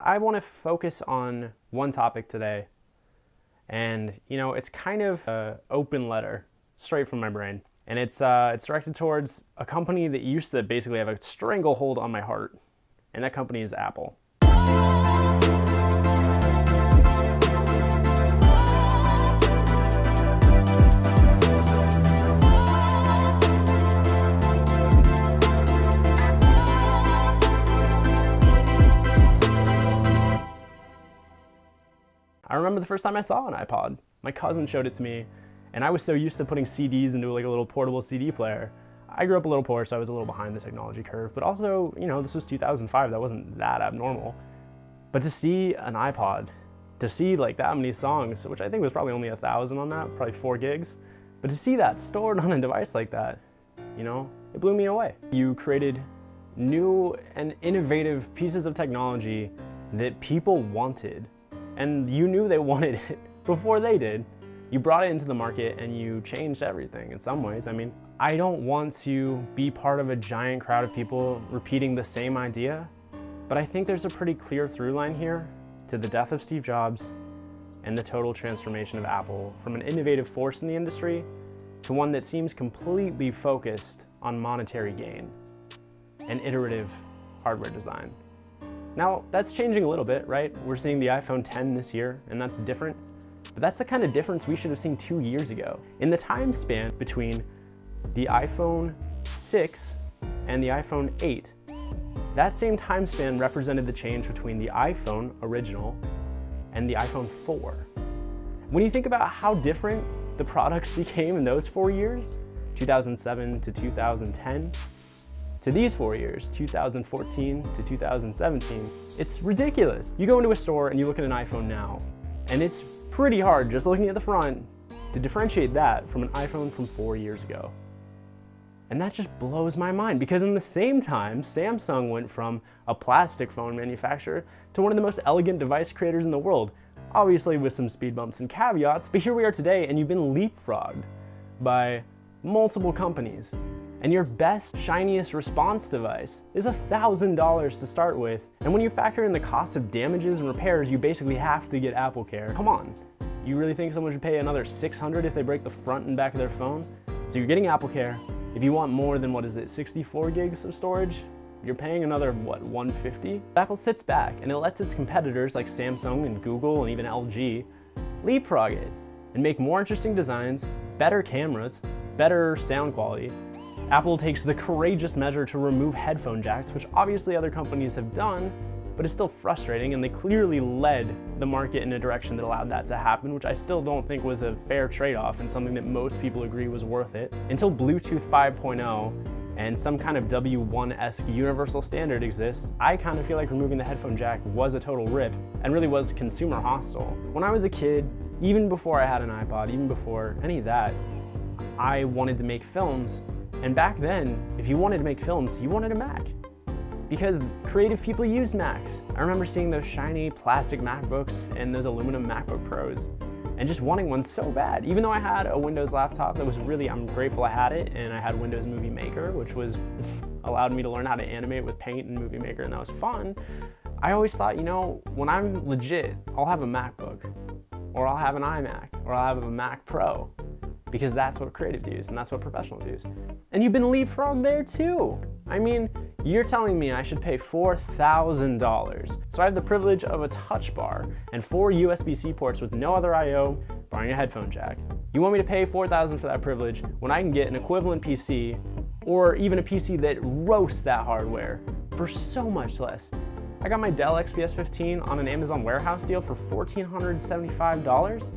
I want to focus on one topic today, and it's kind of an open letter straight from my brain, and it's directed towards a company that used to basically have a stranglehold on my heart, and that company is Apple. I remember the first time I saw an iPod. My cousin showed it to me, and I was so used to putting CDs into like a little portable CD player. I grew up a little poor, so I was a little behind the technology curve, but also, this was 2005, that wasn't that abnormal. But to see an iPod, to see like that many songs, which I think was probably only 1,000 on that, probably 4 gigs, but to see that stored on a device like that, it blew me away. You created new and innovative pieces of technology that people wanted. And you knew they wanted it before they did. You brought it into the market and you changed everything in some ways. I mean, I don't want to be part of a giant crowd of people repeating the same idea, but I think there's a pretty clear through line here to the death of Steve Jobs and the total transformation of Apple from an innovative force in the industry to one that seems completely focused on monetary gain and iterative hardware design. Now, that's changing a little bit, right? We're seeing the iPhone X this year, and that's different. But that's the kind of difference we should have seen 2 years ago. In the time span between the iPhone 6 and the iPhone 8, that same time span represented the change between the iPhone original and the iPhone 4. When you think about how different the products became in those 4 years, 2007 to 2010, to these 4 years, 2014 to 2017, it's ridiculous. You go into a store and you look at an iPhone now, and it's pretty hard just looking at the front to differentiate that from an iPhone from 4 years ago. And that just blows my mind, because in the same time, Samsung went from a plastic phone manufacturer to one of the most elegant device creators in the world, obviously with some speed bumps and caveats, but here we are today and you've been leapfrogged by multiple companies. And your best, shiniest response device is $1,000 to start with. And when you factor in the cost of damages and repairs, you basically have to get Apple Care. Come on, you really think someone should pay another $600 if they break the front and back of their phone? So you're getting Apple Care. If you want more than, 64 gigs of storage, you're paying another, $150? Apple sits back and it lets its competitors like Samsung and Google and even LG leapfrog it and make more interesting designs, better cameras, better sound quality. Apple takes the courageous measure to remove headphone jacks, which obviously other companies have done, but it's still frustrating, and they clearly led the market in a direction that allowed that to happen, which I still don't think was a fair trade-off and something that most people agree was worth it. Until Bluetooth 5.0 and some kind of W1-esque universal standard exists, I kind of feel like removing the headphone jack was a total rip and really was consumer hostile. When I was a kid, even before I had an iPod, even before any of that, I wanted to make films. And back then, if you wanted to make films, you wanted a Mac, because creative people used Macs. I remember seeing those shiny plastic MacBooks and those aluminum MacBook Pros and just wanting one so bad. Even though I had a Windows laptop that was I'm grateful I had it, and I had Windows Movie Maker, which allowed me to learn how to animate with Paint and Movie Maker, and that was fun. I always thought, when I'm legit, I'll have a MacBook, or I'll have an iMac, or I'll have a Mac Pro, because that's what creatives use and that's what professionals use. And you've been leapfrogged there too. I mean, you're telling me I should pay $4,000. So I have the privilege of a touch bar and 4 USB-C ports with no other I/O, barring a headphone jack. You want me to pay $4,000 for that privilege when I can get an equivalent PC, or even a PC that roasts that hardware, for so much less. I got my Dell XPS 15 on an Amazon warehouse deal for $1,475.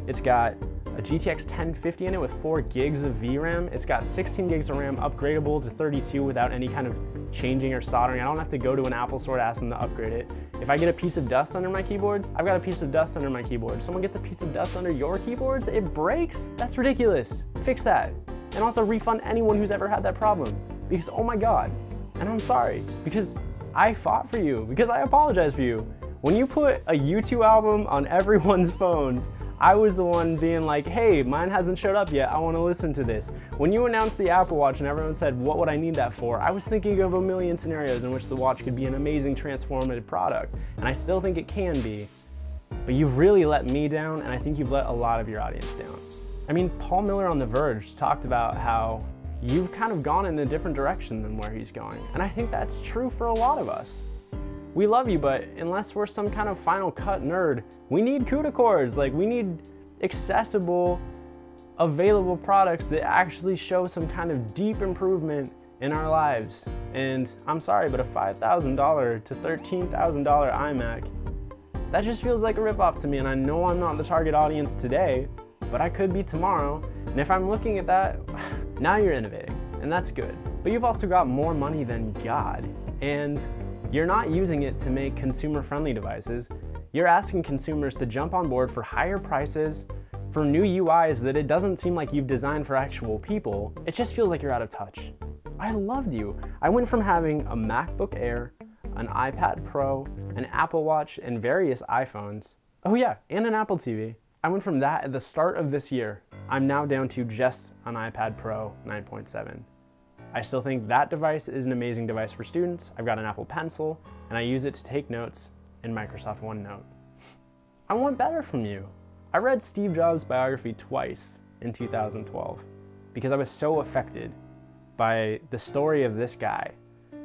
It's got a GTX 1050 in it with 4 gigs of VRAM. It's got 16 gigs of RAM, upgradable to 32 without any kind of changing or soldering. I don't have to go to an Apple store to ask them to upgrade it. If I get a piece of dust under my keyboard, I've got a piece of dust under my keyboard. Someone gets a piece of dust under your keyboards, it breaks? That's ridiculous. Fix that. And also refund anyone who's ever had that problem. Because, oh my God, and I'm sorry, because I fought for you, because I apologize for you. When you put a U2 album on everyone's phones, I was the one being like, hey, mine hasn't showed up yet, I want to listen to this. When you announced the Apple Watch and everyone said, what would I need that for? I was thinking of a million scenarios in which the watch could be an amazing transformative product, and I still think it can be. But you've really let me down, and I think you've let a lot of your audience down. I mean, Paul Miller on The Verge talked about how you've kind of gone in a different direction than where he's going. And I think that's true for a lot of us. We love you, but unless we're some kind of Final Cut nerd, we need CUDA cores. Like, we need accessible, available products that actually show some kind of deep improvement in our lives. And I'm sorry, but a $5,000 to $13,000 iMac, that just feels like a ripoff to me. And I know I'm not the target audience today, but I could be tomorrow. And if I'm looking at that, now you're innovating, and that's good. But you've also got more money than God, and you're not using it to make consumer-friendly devices. You're asking consumers to jump on board for higher prices, for new UIs that it doesn't seem like you've designed for actual people. It just feels like you're out of touch. I loved you. I went from having a MacBook Air, an iPad Pro, an Apple Watch, and various iPhones. Oh yeah, and an Apple TV. I went from that at the start of this year. I'm now down to just an iPad Pro 9.7. I still think that device is an amazing device for students. I've got an Apple Pencil, and I use it to take notes in Microsoft OneNote. I want better from you. I read Steve Jobs' biography twice in 2012 because I was so affected by the story of this guy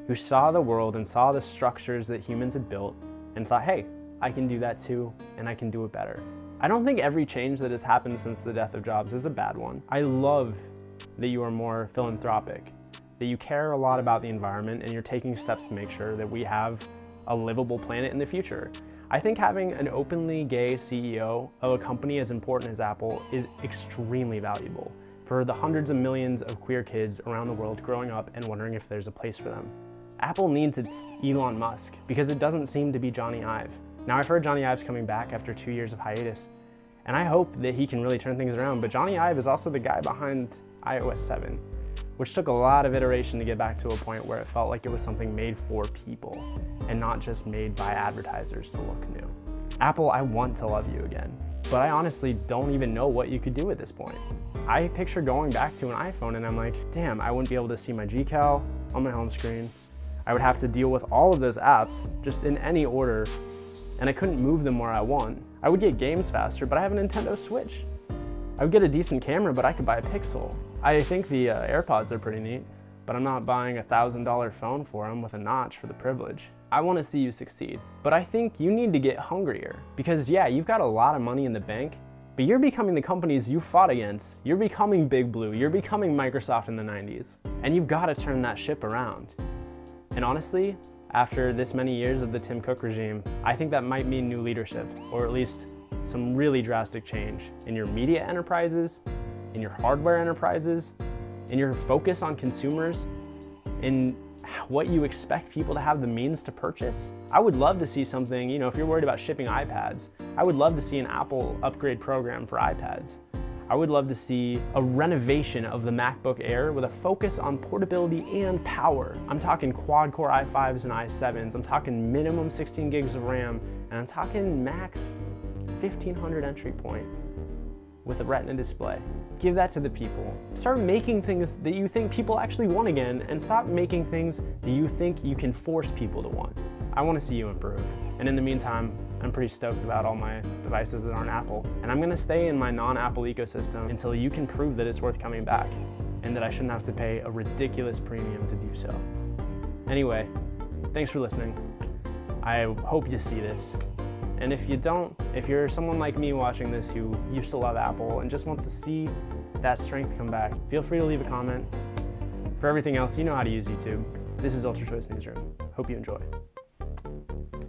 who saw the world and saw the structures that humans had built and thought, hey, I can do that too, and I can do it better. I don't think every change that has happened since the death of Jobs is a bad one. I love that you are more philanthropic, that you care a lot about the environment, and you're taking steps to make sure that we have a livable planet in the future. I think having an openly gay CEO of a company as important as Apple is extremely valuable for the hundreds of millions of queer kids around the world growing up and wondering if there's a place for them. Apple needs its Elon Musk because it doesn't seem to be Johnny Ive. Now, I've heard Johnny Ive's coming back after 2 years of hiatus, and I hope that he can really turn things around, but Johnny Ive is also the guy behind iOS 7, which took a lot of iteration to get back to a point where it felt like it was something made for people and not just made by advertisers to look new. Apple, I want to love you again, but I honestly don't even know what you could do at this point. I picture going back to an iPhone and I'm like, damn, I wouldn't be able to see my Gcal on my home screen. I would have to deal with all of those apps just in any order, and I couldn't move them where I want. I would get games faster, but I have a Nintendo Switch. I would get a decent camera, but I could buy a Pixel. I think the AirPods are pretty neat, but I'm not buying a $1,000 phone for them with a notch for the privilege. I want to see you succeed, but I think you need to get hungrier because yeah, you've got a lot of money in the bank, but you're becoming the companies you fought against. You're becoming Big Blue. You're becoming Microsoft in the 90s, and you've got to turn that ship around. And honestly, after this many years of the Tim Cook regime, I think that might mean new leadership, or at least some really drastic change in your media enterprises, in your hardware enterprises, in your focus on consumers, in what you expect people to have the means to purchase. I would love to see something, if you're worried about shipping iPads, I would love to see an Apple upgrade program for iPads. I would love to see a renovation of the MacBook Air with a focus on portability and power. I'm talking quad-core i5s and i7s. I'm talking minimum 16 gigs of RAM, and I'm talking max 1500 entry point with a Retina display. Give that to the people. Start making things that you think people actually want again, and stop making things that you think you can force people to want. I want to see you improve. And in the meantime, I'm pretty stoked about all my devices that aren't Apple. And I'm gonna stay in my non-Apple ecosystem until you can prove that it's worth coming back and that I shouldn't have to pay a ridiculous premium to do so. Anyway, thanks for listening. I hope you see this. And if you don't, if you're someone like me watching this who used to love Apple and just wants to see that strength come back, feel free to leave a comment. For everything else, you know how to use YouTube. This is Ultra Choice Newsroom. Hope you enjoy.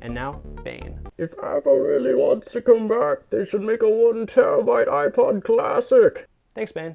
And now, Bane. If Apple really wants to come back, they should make a 1 terabyte iPod Classic. Thanks, Bane.